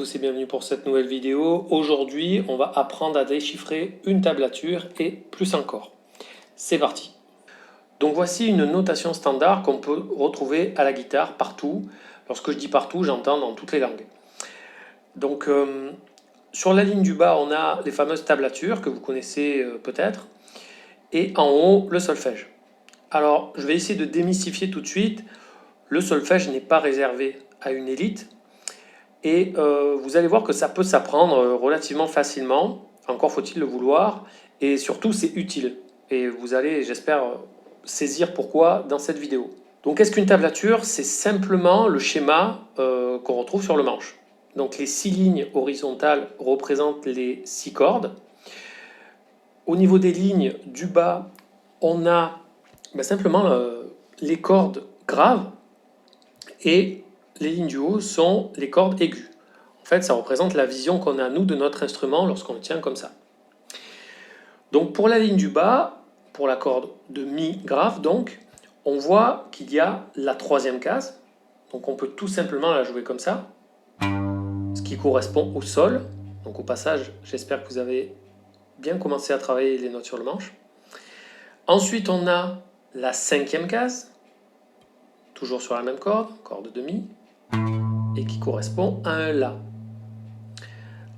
tous et bienvenue pour cette nouvelle vidéo. Aujourd'hui, on va apprendre à déchiffrer une tablature et plus encore. C'est parti. Donc voici une notation standard qu'on peut retrouver à la guitare partout. Lorsque je dis partout, j'entends dans toutes les langues. Donc sur la ligne du bas, on a les fameuses tablatures que vous connaissez peut-être. Et en haut, le solfège. Alors, je vais essayer de démystifier tout de suite. Le solfège n'est pas réservé à une élite. Et vous allez voir que ça peut s'apprendre relativement facilement. Encore faut-il le vouloir. Et surtout, c'est utile. Et vous allez, j'espère, saisir pourquoi dans cette vidéo. Donc, qu'est-ce qu'une tablature? C'est simplement le schéma qu'on retrouve sur le manche. Donc, les 6 lignes horizontales représentent les 6 cordes. Au niveau des lignes du bas, on a simplement les cordes graves. Et les lignes du haut sont les cordes aiguës. En fait, ça représente la vision qu'on a, nous, de notre instrument lorsqu'on le tient comme ça. Donc, pour la ligne du bas, pour la corde de Mi grave, donc, on voit qu'il y a la 3e case. Donc, on peut tout simplement la jouer comme ça, ce qui correspond au sol. Donc, au passage, j'espère que vous avez bien commencé à travailler les notes sur le manche. Ensuite, on a la 5e case, toujours sur la même corde de Mi, et qui correspond à un La.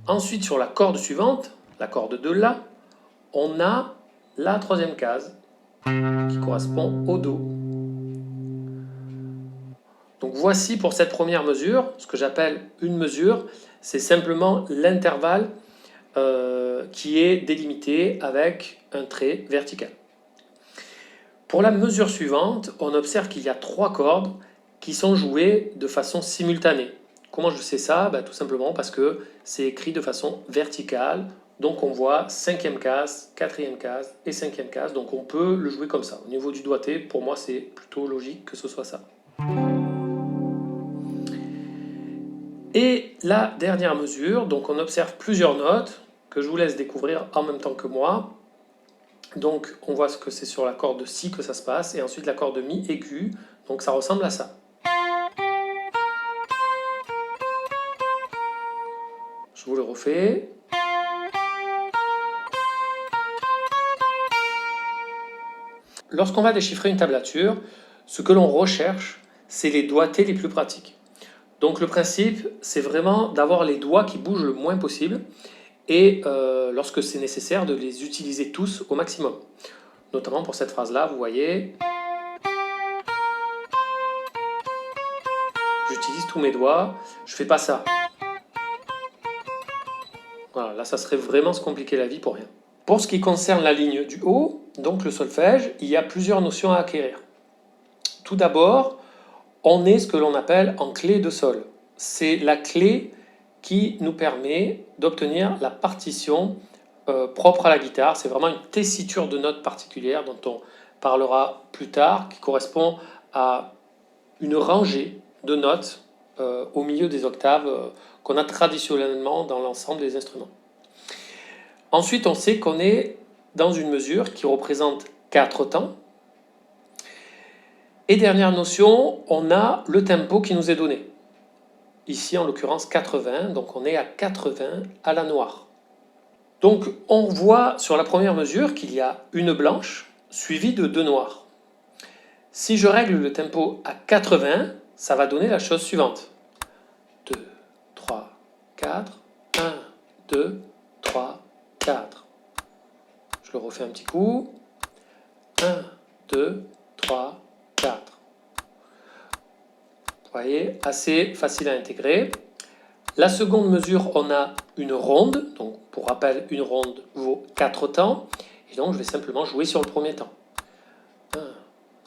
Ensuite, sur la corde suivante, la corde de La, on a la 3e case qui correspond au Do. Donc voici pour cette première mesure, ce que j'appelle une mesure, c'est simplement l'intervalle qui est délimité avec un trait vertical. Pour la mesure suivante, on observe qu'il y a 3 cordes qui sont jouées de façon simultanée. Comment je sais ça? Tout simplement parce que c'est écrit de façon verticale. Donc on voit 5e case, 4e case et 5e case. Donc on peut le jouer comme ça. Au niveau du doigté, pour moi, c'est plutôt logique que ce soit ça. Et la dernière mesure, donc on observe plusieurs notes que je vous laisse découvrir en même temps que moi. Donc on voit ce que c'est sur la corde de Si que ça se passe. Et ensuite la corde de Mi aiguë. Donc ça ressemble à ça. Je vous le refais. Lorsqu'on va déchiffrer une tablature, ce que l'on recherche, c'est les doigtés les plus pratiques. Donc le principe, c'est vraiment d'avoir les doigts qui bougent le moins possible et lorsque c'est nécessaire, de les utiliser tous au maximum. Notamment pour cette phrase-là, vous voyez, j'utilise tous mes doigts, je fais pas ça. Voilà, là ça serait vraiment se compliquer la vie pour rien. Pour ce qui concerne la ligne du haut, donc le solfège, il y a plusieurs notions à acquérir. Tout d'abord, on est ce que l'on appelle en clé de sol. C'est la clé qui nous permet d'obtenir la partition propre à la guitare. C'est vraiment une tessiture de notes particulière dont on parlera plus tard, qui correspond à une rangée de notes au milieu des octaves qu'on a traditionnellement dans l'ensemble des instruments. Ensuite, on sait qu'on est dans une mesure qui représente 4 temps. Et dernière notion, on a le tempo qui nous est donné. Ici, en l'occurrence, 80, donc on est à 80 à la noire. Donc, on voit sur la première mesure qu'il y a une blanche suivie de 2 noirs. Si je règle le tempo à 80, ça va donner la chose suivante. 2, 3, 4, 1, 2, 3, 4. Je le refais un petit coup. 1, 2, 3, 4. Vous voyez, assez facile à intégrer. La seconde mesure, on a une ronde. Donc, pour rappel, une ronde vaut 4 temps. Et donc, je vais simplement jouer sur le premier temps. 1,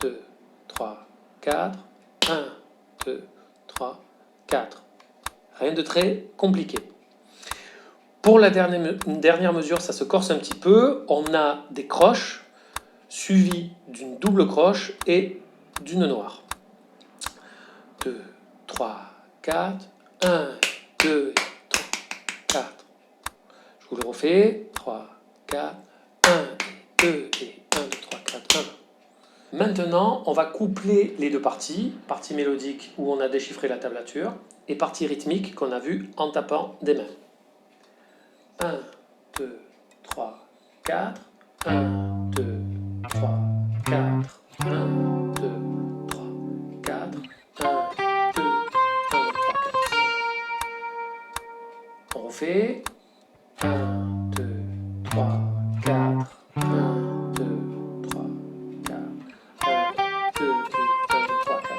2, 3, 4. 1, 2, 3, 4. Rien de très compliqué. Pour la dernière mesure, ça se corse un petit peu. On a des croches suivies d'une double croche et d'une noire. 2, 3, 4. 1, 2, 3, 4. Je vous le refais. 3, 4. 1, 2, et 1, 2, 3, 4, 1. Maintenant, on va coupler les deux parties, partie mélodique où on a déchiffré la tablature et partie rythmique qu'on a vue en tapant des mains. 1, 2, 3, 4. 1, 2, 3, 4. 1, 2, 3, 4. 1, 2, 1, 2, 3, 4. On refait. 1, 2, 3, 4. 1, 2, 3, 4. 1, 2, 3, 4.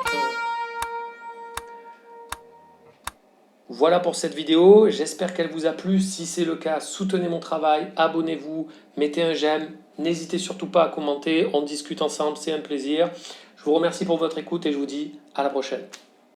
Voilà pour cette vidéo, j'espère qu'elle vous a plu. Si c'est le cas, soutenez mon travail, abonnez-vous, mettez un j'aime. N'hésitez surtout pas à commenter, on discute ensemble, c'est un plaisir. Je vous remercie pour votre écoute et je vous dis à la prochaine.